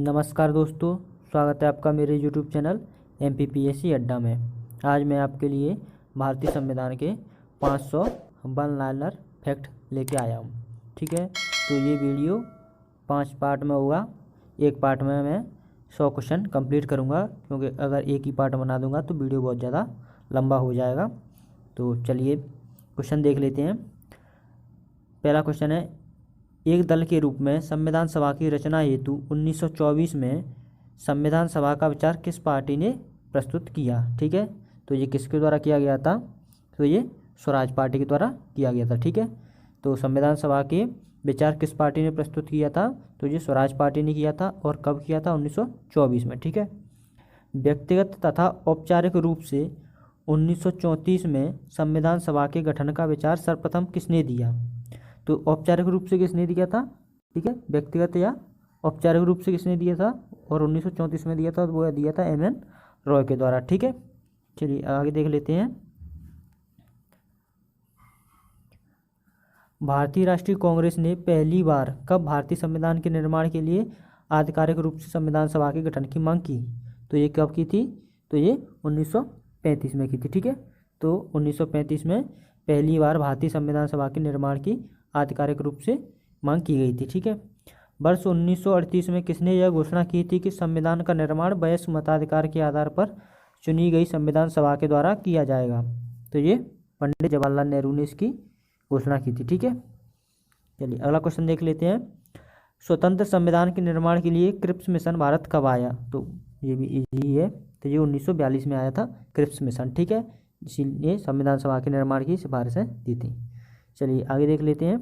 नमस्कार दोस्तों, स्वागत है आपका मेरे YouTube चैनल MPPSC अड्डा में। आज मैं आपके लिए भारतीय संविधान के 500 वन लाइनर फैक्ट लेके आया हूँ। ठीक है, तो ये वीडियो 5 पार्ट में होगा। एक पार्ट में मैं 100 क्वेश्चन कंप्लीट करूँगा, क्योंकि अगर एक ही पार्ट बना दूँगा तो वीडियो बहुत ज़्यादा लंबा हो जाएगा। तो चलिए क्वेश्चन देख लेते हैं। पहला क्वेश्चन है, एक दल के रूप में संविधान सभा की रचना हेतु 1924 में संविधान सभा का विचार किस पार्टी ने प्रस्तुत किया। ठीक है, तो ये किसके द्वारा किया गया था? तो ये स्वराज पार्टी के द्वारा किया गया था। ठीक है, तो संविधान सभा के विचार किस पार्टी ने प्रस्तुत किया था? तो ये स्वराज पार्टी ने किया था। और कब किया था? 1924 में। ठीक है, व्यक्तिगत तथा औपचारिक रूप से 1934 में संविधान सभा के गठन का विचार सर्वप्रथम किसने दिया? तो औपचारिक रूप से किसने दिया था? ठीक है, व्यक्तिगत या औपचारिक रूप से किसने दिया था? और 1934 में दिया था, तो वो दिया था MN रॉय के द्वारा। ठीक है, चलिए आगे देख लेते हैं। भारतीय राष्ट्रीय कांग्रेस ने पहली बार कब भारतीय संविधान के निर्माण के लिए आधिकारिक रूप से संविधान सभा के गठन की मांग की? तो ये कब की थी? तो ये 1935 में की थी। ठीक है, तो 1935 में पहली बार भारतीय संविधान सभा के निर्माण की आधिकारिक रूप से मांग की गई थी। ठीक है, वर्ष 1938 में किसने यह घोषणा की थी कि संविधान का निर्माण वयस्क मताधिकार के आधार पर चुनी गई संविधान सभा के द्वारा किया जाएगा? तो ये पंडित जवाहरलाल नेहरू ने इसकी घोषणा की थी। ठीक है, चलिए अगला क्वेश्चन देख लेते हैं। स्वतंत्र संविधान के निर्माण के लिए क्रिप्स मिशन भारत कब आया? तो ये भी इजी है, तो ये 1942 में आया था क्रिप्स मिशन। ठीक है, इसीलिए संविधान सभा के निर्माण की सिफारिशें दी थी। चलिए आगे देख लेते हैं।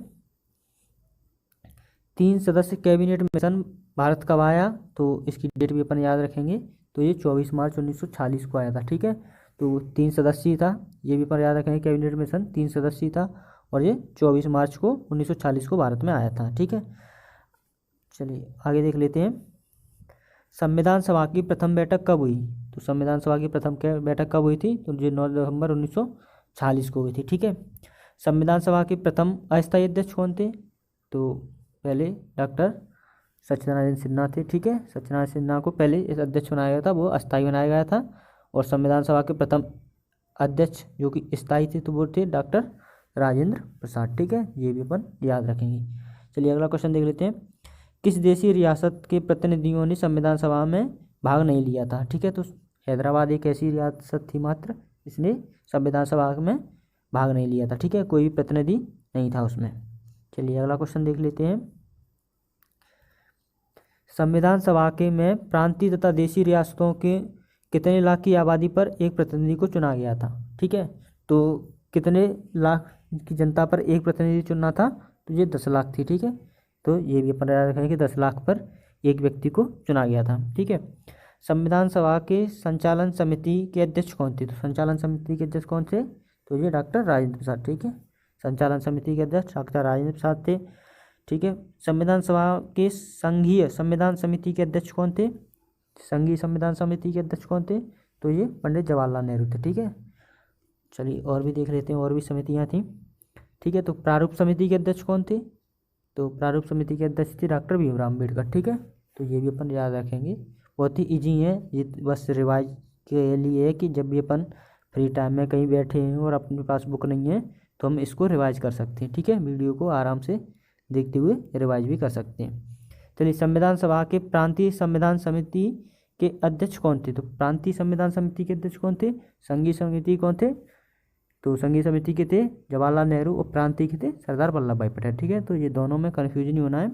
3 सदस्य कैबिनेट मिशन भारत कब आया? तो इसकी डेट भी अपन याद रखेंगे। तो ये 24 मार्च 1946 को आया था। ठीक है, तो 3 सदस्यीय था, ये भी अपन याद रखेंगे। कैबिनेट मिशन 3 सदस्यीय था और ये 24 मार्च को 1946 को भारत में आया था। ठीक है, चलिए आगे देख लेते हैं। संविधान सभा की प्रथम बैठक कब हुई? तो संविधान सभा की प्रथम बैठक कब हुई थी? तो ये 9 नवंबर 1946 को हुई थी। ठीक है, संविधान सभा के प्रथम अस्थायी अध्यक्ष कौन थे? तो पहले डॉक्टर सत्यनारायण सिन्हा थे। ठीक है, सत्यनारायण सिन्हा को पहले इस अध्यक्ष बनाया गया था, वो अस्थायी बनाया गया था। और संविधान सभा के प्रथम अध्यक्ष जो कि स्थायी थे, तो वो थे डॉक्टर राजेंद्र प्रसाद। ठीक है, ये भी अपन याद रखेंगे। चलिए अगला क्वेश्चन देख लेते हैं। किस देशी रियासत के प्रतिनिधियों ने संविधान सभा में भाग नहीं लिया था? ठीक है, तो हैदराबाद एक ऐसी रियासत थी मात्र, इसने संविधान सभा में भाग नहीं लिया था। ठीक है, कोई भी प्रतिनिधि नहीं था उसमें। चलिए अगला क्वेश्चन देख लेते हैं। संविधान सभा के में प्रांतीय तथा देशी रियासतों के कितने लाख की आबादी पर एक प्रतिनिधि को चुना गया था? ठीक है, तो कितने लाख की जनता पर एक प्रतिनिधि चुनना था? तो ये 10 लाख थी। ठीक है, तो ये भी अपन याद रखेंगे कि 10 लाख पर एक व्यक्ति को चुना गया था। ठीक है, संविधान सभा के संचालन समिति के अध्यक्ष कौन थे? तो संचालन समिति के अध्यक्ष कौन थे? तो ये डॉक्टर राजेंद्र प्रसाद। ठीक है, संचालन समिति के अध्यक्ष डॉक्टर राजेंद्र प्रसाद थे। ठीक है, संविधान सभा के संघीय संविधान समिति के अध्यक्ष कौन थे? संघीय संविधान समिति के अध्यक्ष कौन थे? तो ये पंडित जवाहरलाल नेहरू थे। ठीक है, चलिए और भी देख लेते हैं, और भी समितियाँ थीं। ठीक है, तो प्रारूप समिति के अध्यक्ष कौन थे? तो प्रारूप समिति के अध्यक्ष थे डॉक्टर भीमराव अम्बेडकर। ठीक है, तो ये भी अपन याद रखेंगे, बहुत ही ईजी है ये, बस रिवाइज के लिए है कि जब भी अपन फ्री टाइम में कहीं बैठे हैं और अपने पास बुक नहीं है तो हम इसको रिवाइज कर सकते हैं। ठीक है, वीडियो को आराम से देखते हुए रिवाइज भी कर सकते हैं। चलिए, संविधान सभा के प्रांतीय संविधान समिति के अध्यक्ष कौन थे? तो प्रांतीय संविधान समिति के अध्यक्ष कौन थे? संघीय समिति कौन थे? तो संघीय समिति के थे जवाहरलाल नेहरू और प्रांतीय के थे सरदार वल्लभ भाई पटेल। ठीक है, तो ये दोनों में कन्फ्यूजन नहीं होना है।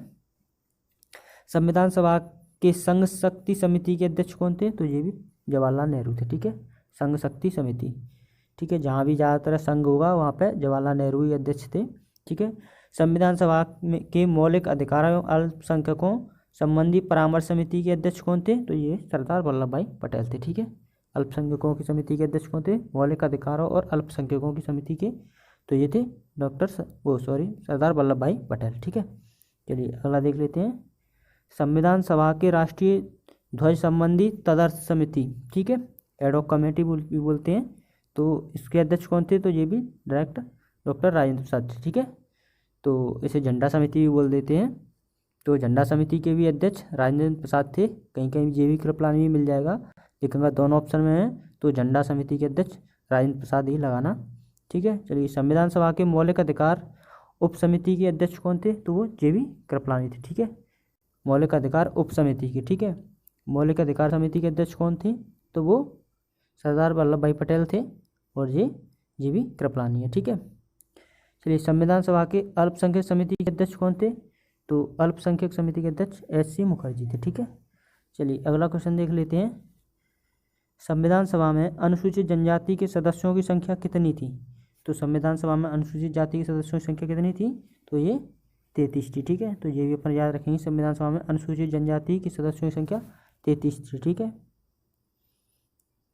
संविधान सभा के संघ शक्ति समिति के अध्यक्ष कौन थे? तो ये भी जवाहरलाल नेहरू थे। ठीक है, संघ शक्ति समिति। ठीक है, जहाँ भी ज़्यादातर संघ होगा वहाँ पे जवाहरलाल नेहरू ही अध्यक्ष थे। ठीक है, संविधान सभा के मौलिक अधिकारों एवं अल्पसंख्यकों संबंधी परामर्श समिति के अध्यक्ष कौन थे? तो ये सरदार वल्लभ भाई पटेल थे। ठीक है, अल्पसंख्यकों की समिति के अध्यक्ष कौन थे? मौलिक अधिकारों और अल्पसंख्यकों की समिति के, तो ये थे सरदार वल्लभ भाई पटेल। ठीक है, चलिए अगला देख लेते हैं। संविधान सभा के राष्ट्रीय ध्वज संबंधी तदर्थ समिति, ठीक है, एडॉक कमेटी भी बोलते हैं, तो इसके अध्यक्ष कौन थे? तो ये भी डायरेक्ट डॉक्टर राजेंद्र प्रसाद थे। ठीक है, तो इसे झंडा समिति भी बोल देते हैं। तो झंडा समिति के भी अध्यक्ष राजेंद्र प्रसाद थे। कहीं कहीं जेवी कृपलानी भी मिल जाएगा, लेकिन अगर दोनों ऑप्शन में है तो झंडा समिति के अध्यक्ष राजेंद्र प्रसाद ही लगाना। ठीक है, चलिए संविधान सभा के मौलिक अधिकार उप समिति के अध्यक्ष कौन थे? तो वो जेवी कृपलानी थे। ठीक है, मौलिक अधिकार उप समिति के, ठीक है, मौलिक अधिकार समिति के अध्यक्ष कौन थे? तो वो सरदार वल्लभ भाई पटेल थे और ये जेवी कृपलानी है। ठीक है, चलिए संविधान सभा के अल्पसंख्यक समिति के अध्यक्ष कौन थे? तो अल्पसंख्यक समिति के अध्यक्ष एस.सी. मुखर्जी थे। ठीक है, चलिए अगला क्वेश्चन देख लेते हैं। संविधान सभा में अनुसूचित जनजाति के सदस्यों की संख्या कितनी थी? तो संविधान सभा में अनुसूचित जाति के सदस्यों की संख्या कितनी थी? तो ये 33 थी। ठीक है, तो ये भी अपन याद रखेंगे, संविधान सभा में अनुसूचित जनजाति के सदस्यों की संख्या 33 थी। ठीक है,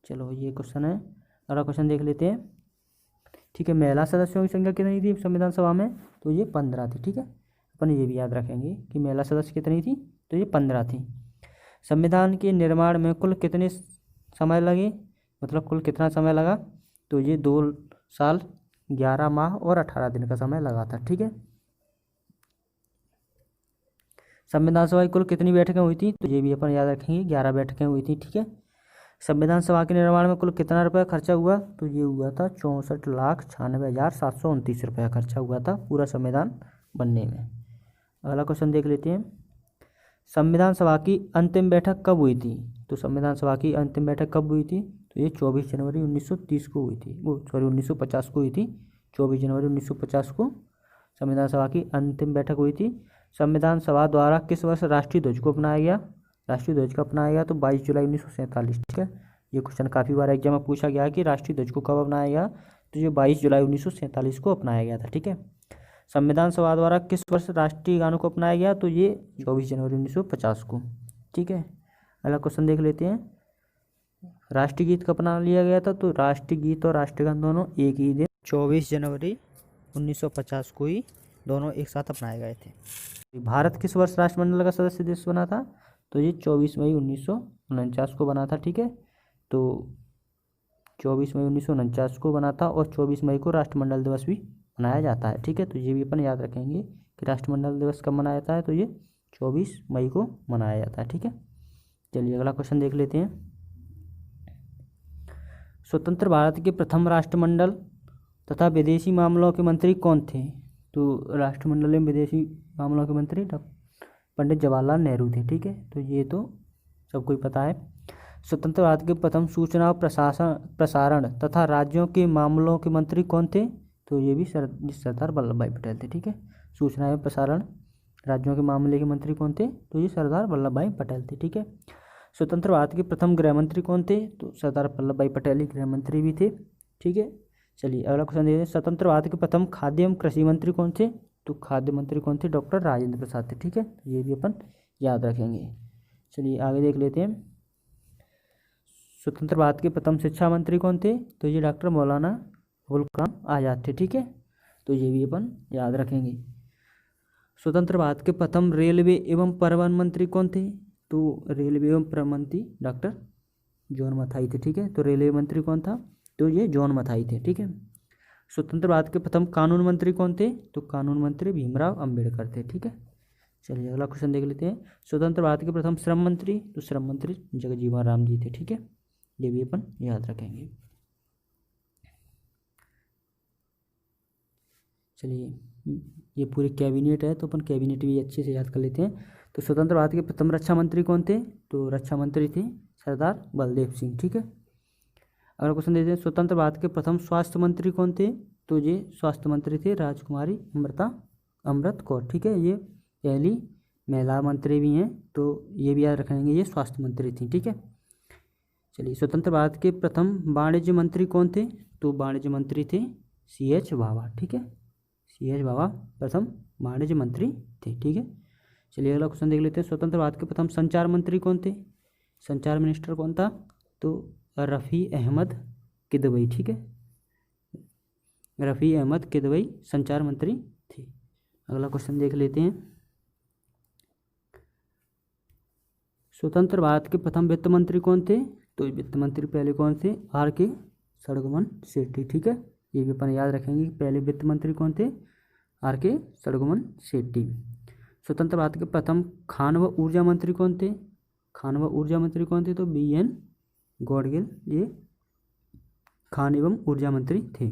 चलो ये क्वेश्चन है। अगला क्वेश्चन देख लेते हैं। ठीक है, महिला सदस्यों की संख्या कितनी थी संविधान सभा में? तो ये 15 थी। ठीक है, अपन ये भी याद रखेंगे कि महिला सदस्य कितनी थी? तो ये 15 थी। संविधान के निर्माण में कुल कितने समय लगे, मतलब कुल कितना समय लगा? तो ये 2 साल 11 माह और 18 दिन का समय लगा था। ठीक है, संविधान सभा की कुल कितनी बैठकें हुई थी? तो ये भी अपन याद रखेंगे, 11 बैठकें हुई थी। ठीक है, संविधान सभा के निर्माण में कुल कितना रुपया खर्चा हुआ? तो ये हुआ था 64,96,729 रुपया खर्चा हुआ था पूरा संविधान बनने में। अगला क्वेश्चन देख लेते हैं। संविधान सभा की अंतिम बैठक कब हुई थी? तो संविधान सभा की अंतिम बैठक कब हुई थी? तो ये 24 जनवरी 1930 को हुई थी, 1950 को हुई थी। 24 जनवरी 1950 को संविधान सभा की अंतिम बैठक हुई थी। संविधान सभा द्वारा किस वर्ष राष्ट्रीय ध्वज को अपनाया गया? राष्ट्रीय ध्वज को अपनाया गया तो 22 जुलाई 1947। ठीक है, ये क्वेश्चन काफ़ी बार एग्जाम में पूछा गया है कि राष्ट्रीय ध्वज को कब अपनाया गया? तो ये 22 जुलाई 1947 को अपनाया गया था। ठीक है, संविधान सभा द्वारा किस वर्ष राष्ट्रीय गानों को अपनाया गया? तो ये 24 जनवरी 1950 को। ठीक है, अगला क्वेश्चन देख लेते हैं। राष्ट्रीय गीत कब अपना लिया गया था? तो राष्ट्रीय गीत और राष्ट्रगान दोनों एक ही दिन 24 जनवरी 1950 को ही दोनों एक साथ अपनाए गए थे। भारत किस वर्ष राष्ट्रमंडल का सदस्य देश बना था? तो ये 24 मई 1949 को बना था। ठीक है, तो 24 मई 1949 को बना था और 24 मई को राष्ट्रमंडल दिवस भी मनाया जाता है। ठीक है, तो ये भी अपन याद रखेंगे कि राष्ट्रमंडल दिवस कब मनाया जाता है? तो ये 24 मई को मनाया जाता है। ठीक है, चलिए अगला क्वेश्चन देख लेते हैं। स्वतंत्र भारत के प्रथम राष्ट्रमंडल तथा विदेशी मामलों के मंत्री कौन थे? तो राष्ट्रमंडल में विदेशी मामलों के मंत्री पंडित जवाहरलाल नेहरू थे। ठीक है, तो ये तो सबको ही पता है। स्वतंत्र भारत के प्रथम सूचना और प्रसारण तथा राज्यों के मामलों के मंत्री कौन थे? तो ये भी सरदार वल्लभ भाई पटेल थे। ठीक है, सूचना एवं प्रसारण राज्यों के मामले के मंत्री कौन थे? तो ये सरदार वल्लभ भाई पटेल थे। ठीक है, स्वतंत्र भारत के प्रथम गृह मंत्री कौन थे? तो सरदार वल्लभ भाई पटेल ही गृह मंत्री भी थे। ठीक है, चलिए अगला क्वेश्चन देखते हैं। स्वतंत्र भारत के प्रथम खाद्य एवं कृषि मंत्री कौन थे? तो खाद्य मंत्री कौन थे? डॉक्टर राजेंद्र प्रसाद थे। ठीक है, तो ये भी अपन याद रखेंगे। चलिए आगे देख लेते हैं। स्वतंत्र भारत के प्रथम शिक्षा मंत्री कौन थे? तो ये डॉक्टर मौलाना अबुल कलाम आज़ाद थे। ठीक है, तो ये भी अपन याद रखेंगे। स्वतंत्र भारत के प्रथम रेलवे एवं परिवहन मंत्री कौन थे? तो रेलवे एवं परिवहन मंत्री डॉक्टर जॉन मथाई थे। ठीक है, तो रेलवे मंत्री कौन था? तो ये जॉन मथाई थे। ठीक है, स्वतंत्र भारत के प्रथम कानून मंत्री कौन थे? तो कानून मंत्री भीमराव अंबेडकर थे। ठीक है, चलिए अगला क्वेश्चन देख लेते हैं। स्वतंत्र भारत के प्रथम श्रम मंत्री? तो श्रम मंत्री जगजीवन राम जी थे। ठीक है, ये भी अपन याद रखेंगे। चलिए ये पूरी कैबिनेट है तो अपन कैबिनेट भी अच्छे से याद कर लेते हैं। तो स्वतंत्र भारत के प्रथम रक्षा मंत्री कौन थे? तो रक्षा मंत्री थे सरदार बलदेव सिंह। ठीक है, अगला क्वेश्चन देते हैं। स्वतंत्र भारत के प्रथम स्वास्थ्य मंत्री कौन थे? तो ये स्वास्थ्य मंत्री थे राजकुमारी अमृत कौर। ठीक है, ये पहली महिला मंत्री भी हैं, तो ये भी याद रखेंगे, ये स्वास्थ्य मंत्री थी। ठीक है, चलिए स्वतंत्र भारत के प्रथम वाणिज्य मंत्री कौन थे? तो वाणिज्य मंत्री थे C.H. भाभा। ठीक है, C.H. भाभा प्रथम वाणिज्य मंत्री थे। ठीक है, चलिए अगला क्वेश्चन देख लेते हैं। स्वतंत्र भारत के प्रथम संचार मंत्री कौन थे? संचार मिनिस्टर कौन था? तो रफ़ी अहमद किदवई। ठीक है, रफ़ी अहमद किदवई संचार मंत्री थे। अगला क्वेश्चन देख लेते हैं। स्वतंत्र भारत के प्रथम वित्त मंत्री कौन थे? तो वित्त मंत्री पहले कौन थे? R.K. सड़गमन सेठी। ठीक है, ये भी अपन याद रखेंगे, पहले वित्त मंत्री कौन थे? R.K. सड़गमन सेठी। स्वतंत्र भारत के प्रथम खान व ऊर्जा मंत्री कौन थे? खान व ऊर्जा मंत्री कौन थे? तो BN गॉडगिल ये खान एवं ऊर्जा मंत्री थे।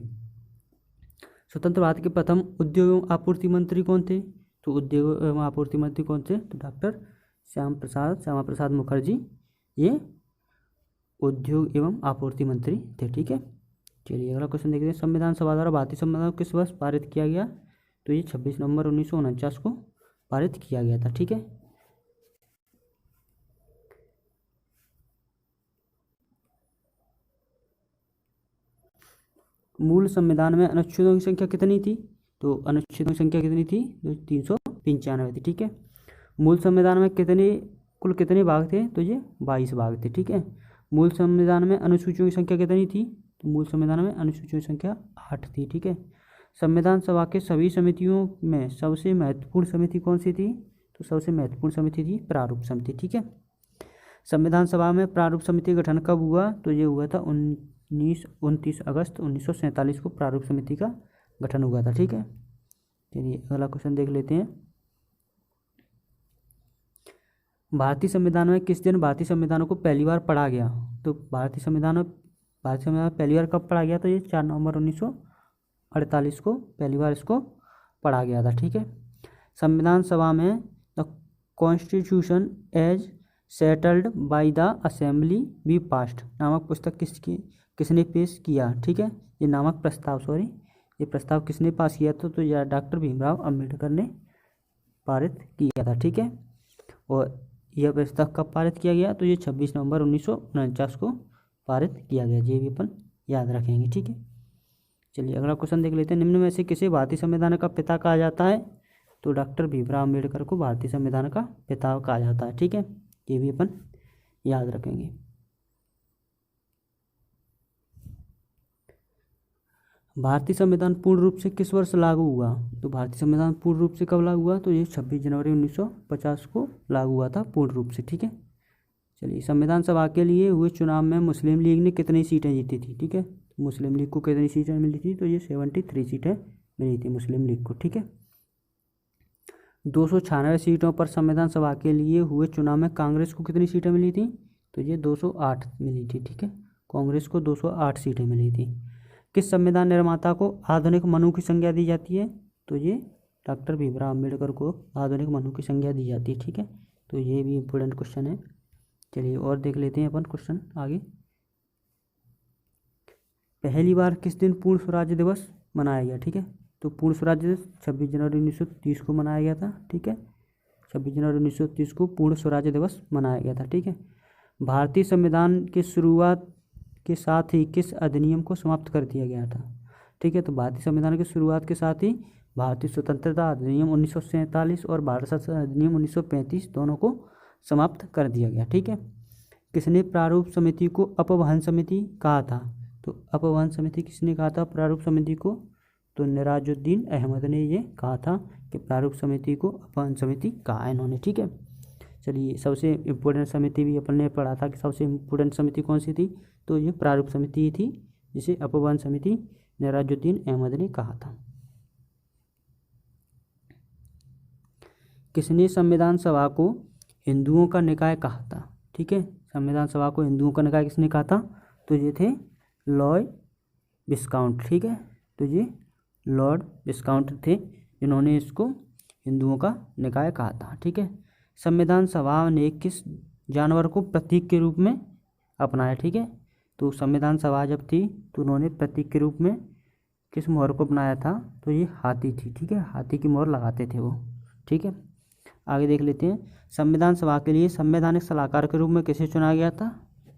स्वतंत्र भारत के प्रथम उद्योग एवं आपूर्ति मंत्री कौन थे? तो उद्योग एवं आपूर्ति मंत्री कौन थे? तो डॉक्टर श्यामा प्रसाद मुखर्जी ये उद्योग एवं आपूर्ति मंत्री थे। ठीक है, चलिए अगला क्वेश्चन देखते हैं। संविधान सभा द्वारा भारतीय संविधान को किस वर्ष पारित किया गया? तो ये 26 नवंबर 1949 को पारित किया गया था। ठीक है, मूल संविधान में अनुच्छेदों की संख्या कितनी थी? तो अनुच्छेदों की संख्या कितनी थी? तो 395 थी। ठीक है, मूल संविधान में कुल कितने भाग थे? तो ये 22 भाग थे। ठीक है, मूल संविधान में अनुसूचियों की संख्या कितनी थी? तो मूल संविधान में अनुसूचियों की संख्या 8 थी। ठीक है, संविधान सभा के सभी समितियों में सबसे महत्वपूर्ण समिति कौन सी थी? तो सबसे महत्वपूर्ण समिति थी प्रारूप समिति। ठीक है, संविधान सभा में प्रारूप समिति का गठन कब हुआ? तो ये हुआ था 29 अगस्त 1947 को प्रारूप समिति का गठन हुआ था। ठीक है, चलिए अगला क्वेश्चन देख लेते हैं। भारतीय संविधान में किस दिन भारतीय संविधान को पहली बार पढ़ा गया? तो भारतीय संविधान पहली बार कब पढ़ा गया? तो ये 4 नवंबर 1948 को पहली बार इसको पढ़ा गया था। ठीक है, संविधान सभा में the constitution as settled by the assembly be passed नामक पुस्तक किसने पेश किया? ठीक है, ये नामक प्रस्ताव ये प्रस्ताव किसने पास किया था? तो यह डॉक्टर भीमराव अंबेडकर ने पारित किया था। ठीक है, और यह प्रस्ताव कब पारित किया गया? तो ये 26 नवंबर 1949 को पारित किया गया। ये भी अपन याद रखेंगे। ठीक है, चलिए अगला क्वेश्चन देख लेते हैं। निम्न में से किसे भारतीय संविधान का पिता कहा जाता है? तो डॉक्टर भीमराव अम्बेडकर को भारतीय संविधान का पिता कहा जाता है। ठीक है, ये भी अपन याद रखेंगे। भारतीय संविधान पूर्ण रूप से किस वर्ष लागू हुआ? तो भारतीय संविधान पूर्ण रूप से कब लागू हुआ? तो ये 26 जनवरी 1950 को लागू हुआ था पूर्ण रूप से। ठीक है, चलिए संविधान सभा के लिए हुए चुनाव में मुस्लिम लीग ने कितनी सीटें जीती थी? ठीक है, मुस्लिम लीग को कितनी सीटें मिली थी? तो ये 73 सीटें मिली थी मुस्लिम लीग को। ठीक है, 296 सीटों पर संविधान सभा के लिए हुए चुनाव में कांग्रेस को कितनी सीटें मिली थी? तो ये 208 मिली थी। ठीक है, कांग्रेस को 208 सीटें मिली थी। किस संविधान निर्माता को आधुनिक मनु की संज्ञा दी जाती है? तो ये डॉक्टर भीमराव अम्बेडकर को आधुनिक मनु की संज्ञा दी जाती है। ठीक है, तो ये भी इम्पोर्टेंट क्वेश्चन है। चलिए और देख लेते हैं अपन क्वेश्चन आगे। पहली बार किस दिन पूर्ण स्वराज्य दिवस मनाया गया? ठीक है, तो पूर्ण स्वराज्य दिवस 26 जनवरी 1930 को मनाया गया था। ठीक है, 26 जनवरी 1930 को पूर्ण स्वराज्य दिवस मनाया गया था। ठीक है, भारतीय संविधान की शुरुआत के साथ ही किस अधिनियम को समाप्त कर दिया गया था? ठीक है, तो भारतीय संविधान की शुरुआत के साथ ही भारतीय स्वतंत्रता अधिनियम 1947 और भारत शासन अधिनियम 1935 दोनों को समाप्त कर दिया गया। ठीक है, किसने प्रारूप समिति को अपवहन समिति कहा था? तो अपवहन समिति किसने कहा था प्रारूप समिति को? तो निराजुद्दीन अहमद ने ये कहा था कि प्रारूप समिति को अपवहन समिति कहा इन्होंने। ठीक है, चलिए सबसे इम्पोर्टेंट समिति भी अपन ने पढ़ा था कि सबसे इम्पोर्टेंट समिति कौन सी थी? तो ये प्रारूप समिति ही थी जिसे अपवहन समिति निराजुद्दीन अहमद ने कहा था। किसने संविधान सभा को हिंदुओं का निकाय कहा था? ठीक है, संविधान सभा को हिंदुओं का निकाय किसने कहा था? तो ये थे लॉर्ड विस्काउंट। ठीक है, तो ये लॉर्ड विस्काउंट थे जिन्होंने इसको हिंदुओं का निकाय कहा था। ठीक है, संविधान सभा ने किस जानवर को प्रतीक के रूप में अपनाया? ठीक है, तो संविधान सभा जब थी तो उन्होंने प्रतीक के रूप में किस मोहर को अपनाया था? तो ये हाथी थी। ठीक है, हाथी की मोहर लगाते थे वो। ठीक है, आगे देख लेते हैं। संविधान सभा के लिए संवैधानिक सलाहकार के रूप में किसे चुना गया था?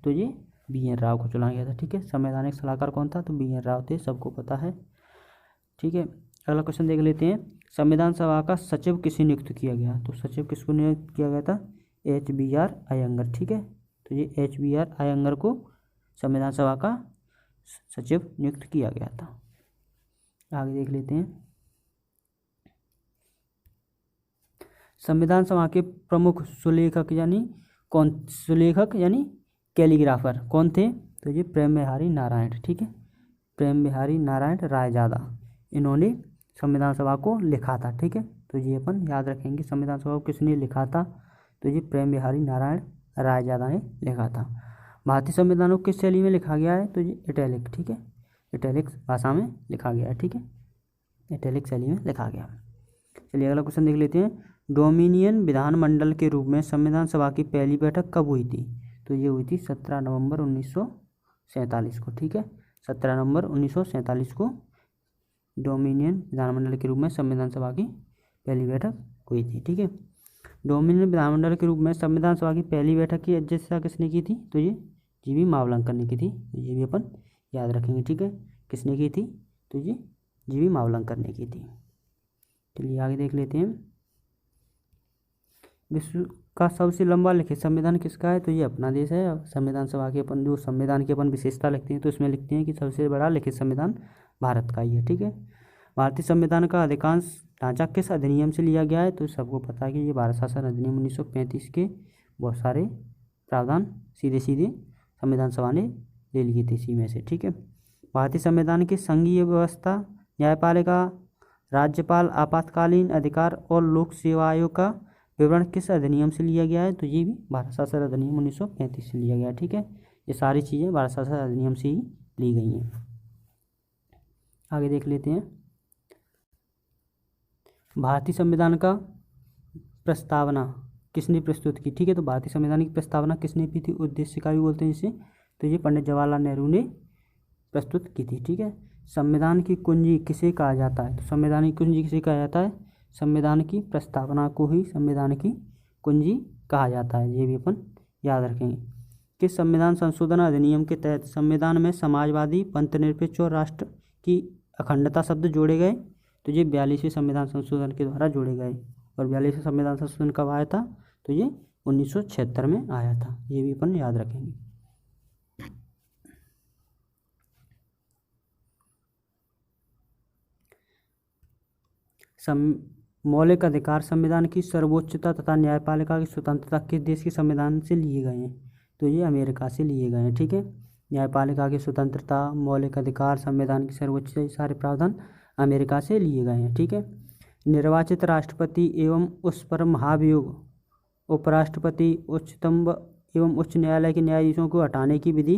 तो ये BN राव को चुना गया था। ठीक है, संवैधानिक सलाहकार कौन था? तो BN राव थे, सबको पता है। ठीक है, अगला क्वेश्चन देख लेते हैं। संविधान सभा का सचिव किसे नियुक्त किया गया? तो सचिव किसको नियुक्त किया गया था? HBR अयंगर। ठीक है, तो ये HBR अयंगर को संविधान सभा का सचिव नियुक्त किया गया था। आगे देख लेते हैं। संविधान सभा के प्रमुख सुलेखक यानी कैलीग्राफर कौन थे? तो ये प्रेम बिहारी नारायण। ठीक है, प्रेम बिहारी नारायण रायजादा, इन्होंने संविधान सभा को लिखा था। ठीक है, तो ये अपन याद रखेंगे। संविधान सभा को किसने लिखा था? तो ये प्रेम बिहारी नारायण रायजादा ने लिखा था। भारतीय संविधान को किस शैली में लिखा गया है? तो ये इटैलिक, ठीक है, इटैलिक भाषा में लिखा गया है, ठीक है, इटैलिक शैली में लिखा गया। चलिए अगला क्वेश्चन देख लेते हैं। डोमिनियन विधानमंडल के रूप में संविधान सभा की पहली बैठक कब हुई थी? तो ये हुई थी 17 नवंबर 1947 को, ठीक है, 17 नवंबर 1947 को डोमिनियन विधानमंडल के रूप में संविधान सभा की पहली बैठक हुई थी, ठीक है। डोमिनियन विधानमंडल के रूप में संविधान सभा की पहली बैठक की अध्यक्षता किसने की थी? तो ये जीवी मावलंकर ने की थी, ये भी अपन याद रखेंगे, ठीक है। किसने की थी? तो ये जीवी मावलंकर ने की थी। चलिए आगे देख लेते हैं। विश्व का सबसे लंबा लिखित संविधान किसका है? तो ये अपना देश है। संविधान सभा के अपन जो संविधान की अपन विशेषता लिखते हैं तो इसमें लिखते हैं कि सबसे बड़ा लिखित संविधान भारत का ही है, ठीक है। भारतीय संविधान का अधिकांश ढांचा किस अधिनियम से लिया गया है? तो सबको पता है कि ये भारत शासन अधिनियम 1935 के बहुत सारे प्रावधान सीधे सीधे संविधान सभा ने ले लिए थे इसी में से, ठीक है। भारतीय संविधान की संघीय व्यवस्था, न्यायपालिका, राज्यपाल, आपातकालीन अधिकार और लोक सेवा आयोग का विवरण किस अधिनियम से लिया गया है? तो ये भी भारत शासन अधिनियम 1935 से लिया गया है, ठीक है। ये सारी चीज़ें भारत शासन अधिनियम से ही ली गई हैं। आगे देख लेते हैं। भारतीय संविधान का प्रस्तावना किसने प्रस्तुत की? ठीक है, तो भारतीय संविधान की प्रस्तावना किसने की थी? उद्देशिका भी बोलते हैं इसे, तो ये पंडित जवाहरलाल नेहरू ने प्रस्तुत की थी, ठीक है। संविधान की कुंजी किसे कहा जाता है? तो संविधान की कुंजी किसे कहा जाता है? संविधान की प्रस्तावना को ही संविधान की कुंजी कहा जाता है, ये भी अपन याद रखेंगे। किस संविधान संशोधन अधिनियम के तहत संविधान में समाजवादी, पंथनिरपेक्ष और राष्ट्र की अखंडता शब्द जोड़े गए? तो ये 42वें संविधान संशोधन के द्वारा जोड़े गए। और 42वें संविधान संशोधन कब आया था? तो ये 1976 में आया था, ये भी अपन याद रखेंगे। मौलिक अधिकार संविधान की सर्वोच्चता तथा न्यायपालिका की स्वतंत्रता किस देश के संविधान से लिए गए हैं? तो ये अमेरिका से लिए गए हैं, ठीक है। न्यायपालिका की स्वतंत्रता, मौलिक अधिकार, संविधान की सर्वोच्चता, ये सारे प्रावधान अमेरिका से लिए गए हैं, ठीक है। निर्वाचित राष्ट्रपति एवं उस पर महाभियोग, उपराष्ट्रपति, उच्चतम एवं उच्च न्यायालय के न्यायाधीशों को हटाने की विधि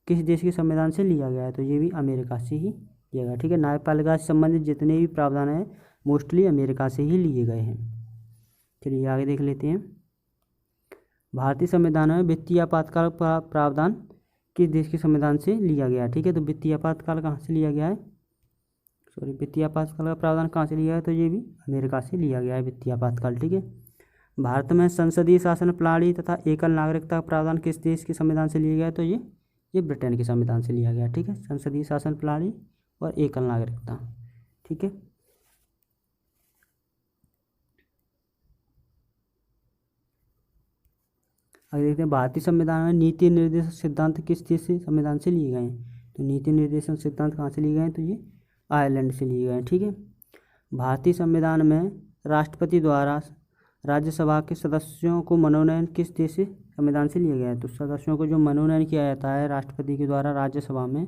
किस देश के संविधान से लिया गया है? तो ये भी अमेरिका से ही लिया गया, ठीक है। न्यायपालिका से संबंधित जितने भी प्रावधान हैं मोस्टली अमेरिका से ही लिए गए हैं। चलिए आगे देख लेते हैं। भारतीय संविधान में वित्तीय आपातकाल का प्रावधान किस देश के संविधान से लिया गया है? ठीक है, तो वित्तीय आपातकाल कहाँ से लिया गया है? वित्तीय आपातकाल का प्रावधान कहाँ से लिया है? तो ये भी अमेरिका से लिया गया है वित्तीय आपातकाल, ठीक है। भारत में संसदीय शासन प्रणाली तथा एकल नागरिकता का प्रावधान किस देश के संविधान से लिया गया है? तो ये ब्रिटेन के संविधान से लिया गया, ठीक है। संसदीय शासन प्रणाली और एकल नागरिकता, ठीक है। आगे देखते हैं। भारतीय संविधान में नीति निर्देशक सिद्धांत किस देश से संविधान से लिए गए हैं? तो नीति निर्देशक सिद्धांत कहाँ से लिए गए हैं? तो ये आयरलैंड से लिए गए हैं, ठीक है। भारतीय संविधान में राष्ट्रपति द्वारा राज्यसभा के सदस्यों को मनोनयन किस देश से संविधान से लिया गया है? तो सदस्यों को जो मनोनयन किया जाता है राष्ट्रपति के द्वारा राज्यसभा में,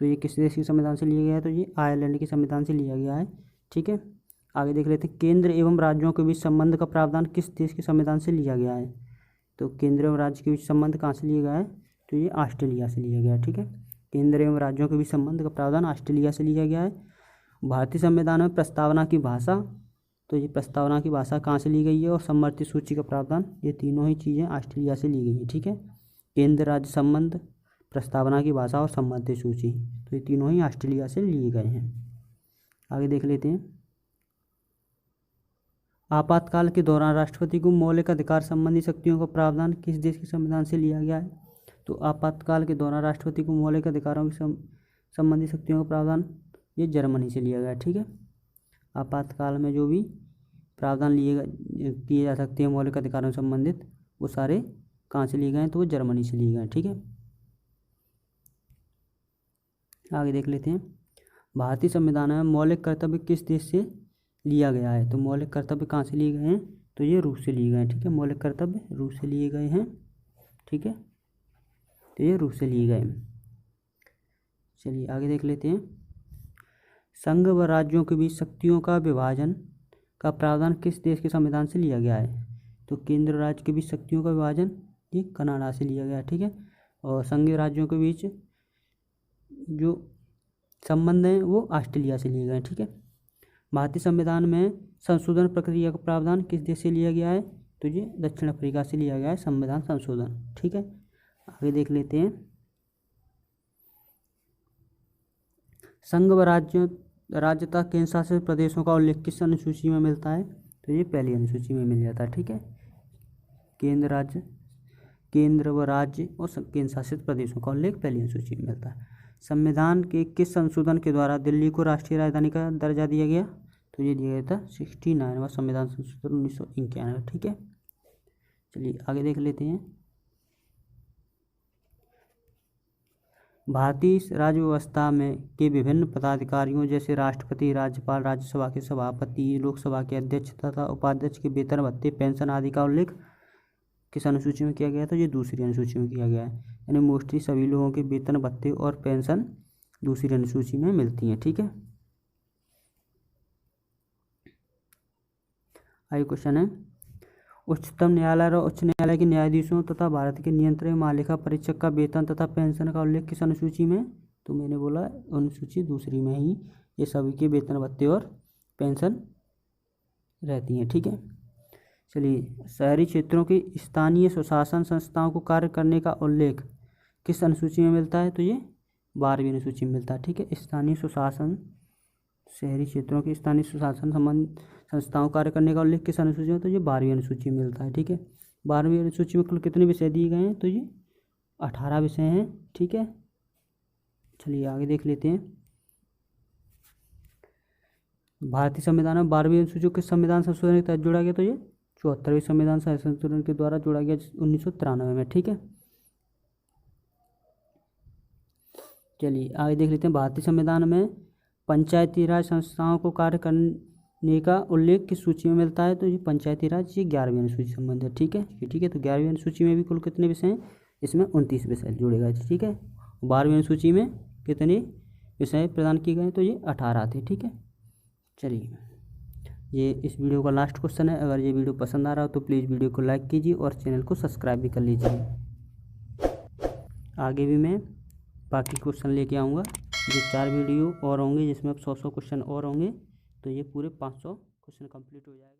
तो ये किस देश के संविधान से लिया गया है? तो ये आयरलैंड के संविधान से लिया गया है, ठीक है। आगे देख लेते हैं। केंद्र एवं राज्यों के बीच संबंध का प्रावधान किस देश के संविधान से लिया गया है? तो केंद्र एवं राज्य के बीच संबंध कहाँ से लिया गया है? तो ये ऑस्ट्रेलिया से लिया गया है, ठीक है। केंद्र एवं राज्यों के बीच संबंध का प्रावधान ऑस्ट्रेलिया से लिया गया है। भारतीय संविधान में प्रस्तावना की भाषा, तो ये प्रस्तावना की भाषा कहाँ से ली गई है? और सम्मति सूची का प्रावधान, ये तीनों ही चीज़ें ऑस्ट्रेलिया से ली गई हैं, ठीक है। केंद्र राज्य संबंध, प्रस्तावना की भाषा और सम्मति सूची, तो ये तीनों ही ऑस्ट्रेलिया से लिए गए हैं। आगे देख लेते हैं। आपातकाल के दौरान राष्ट्रपति को मौलिक अधिकार संबंधी शक्तियों का प्रावधान किस देश के संविधान से लिया गया है? तो आपातकाल के दौरान राष्ट्रपति को मौलिक अधिकारों की संबंधी शक्तियों का प्रावधान ये जर्मनी से लिया गया, ठीक है। आपातकाल में जो भी प्रावधान किए जा सकते हैं मौलिक अधिकारों से संबंधित, वो सारे कहाँ से लिए गए हैं? तो वो जर्मनी से लिए गए हैं, ठीक है। आगे देख लेते हैं। भारतीय संविधान में मौलिक कर्तव्य किस देश से लिया गया है? तो मौलिक कर्तव्य कहाँ से लिए गए हैं? तो ये रूस से लिए गए हैं, ठीक है। मौलिक कर्तव्य रूस से लिए गए हैं, ठीक है, तो ये रूस से लिए गए हैं। चलिए आगे देख लेते हैं। संघ व राज्यों के बीच शक्तियों का विभाजन का प्रावधान किस देश के संविधान से लिया गया है? तो केंद्र राज्य के बीच शक्तियों का विभाजन ये कनाडा से लिया गया है, ठीक है। और संघीय राज्यों के बीच जो संबंध हैं वो ऑस्ट्रेलिया से लिए गए हैं, ठीक है। भारतीय संविधान में संशोधन प्रक्रिया का प्रावधान किस देश से लिया गया है? तो ये दक्षिण अफ्रीका से लिया गया है संविधान संशोधन, ठीक है। आगे देख लेते हैं। संघ व राज्यता केंद्र शासित प्रदेशों का उल्लेख किस अनुसूची में मिलता है? तो ये पहली अनुसूची में मिल जाता है, ठीक है। केंद्र व राज्य और केंद्र शासित प्रदेशों का उल्लेख पहली अनुसूची में मिलता है। संविधान के किस संशोधन के द्वारा दिल्ली को राष्ट्रीय राजधानी का दर्जा दिया गया? तो ये दिया गया था 69वां संविधान संशोधन 1991, ठीक है। चलिए आगे देख लेते हैं। भारतीय राज्य व्यवस्था में के विभिन्न पदाधिकारियों जैसे राष्ट्रपति, राज्यपाल, राज्यसभा के सभापति, लोकसभा के अध्यक्ष तथा उपाध्यक्ष के वेतन भत्ते, पेंशन आदि का उल्लेख किस अनुसूची में किया गया? तो ये दूसरी अनुसूची में किया गया है। यानी मोस्टली सभी लोगों के वेतन भत्ते और पेंशन दूसरी अनुसूची में मिलती हैं, ठीक है। आगे क्वेश्चन है, उच्चतम न्यायालय और उच्च न्यायालय के न्यायाधीशों तथा भारत के नियंत्रण महालेखा परीक्षक का वेतन तथा पेंशन का उल्लेख किस अनुसूची में? तो मैंने बोला अनुसूची दूसरी में ही ये सभी के वेतन भत्ते और पेंशन रहती हैं, ठीक है। चलिए, शहरी क्षेत्रों की स्थानीय स्वशासन संस्थाओं को कार्य करने का उल्लेख किस अनुसूची में मिलता है? तो ये 12वीं अनुसूची में मिलता है, ठीक है। स्थानीय स्वशासन, शहरी क्षेत्रों की स्थानीय स्वशासन संबंध संस्थाओं कार्य करने का उल्लेख किस अनुसूची में? तो ये 12वीं अनुसूची में मिलता है, ठीक है। 12वीं अनुसूची में कुल कितने विषय दिए गए हैं? तो ये 18 विषय हैं, ठीक है। चलिए आगे देख लेते हैं। भारतीय संविधान में 12वीं अनुसूची को किस संविधान संशोधन के तहत जोड़ा गया? तो ये 74वें संविधान संशोधन के द्वारा जोड़ा गया 1993 में, ठीक है। चलिए आगे देख लेते हैं। भारतीय संविधान में पंचायती राज संस्थाओं को कार्य करने का उल्लेख किस सूची में मिलता है? तो ये पंचायती राज ये 11वीं अनुसूची संबंध है, ठीक है। ठीक है, तो 11वीं अनुसूची में भी कुल कितने विषय हैं? इसमें 29 विषय जोड़े गए थे, ठीक है। 12वीं अनुसूची में कितने विषय प्रदान किए गए? तो ये 18 थे, ठीक है। चलिए, ये इस वीडियो का लास्ट क्वेश्चन है। अगर ये वीडियो पसंद आ रहा हो तो प्लीज़ वीडियो को लाइक कीजिए और चैनल को सब्सक्राइब भी कर लीजिए। आगे भी मैं बाकी क्वेश्चन लेके आऊँगा। ये 4 वीडियो और होंगे जिसमें अब 100 क्वेश्चन और होंगे, तो ये पूरे 500 क्वेश्चन कंप्लीट हो जाएगा।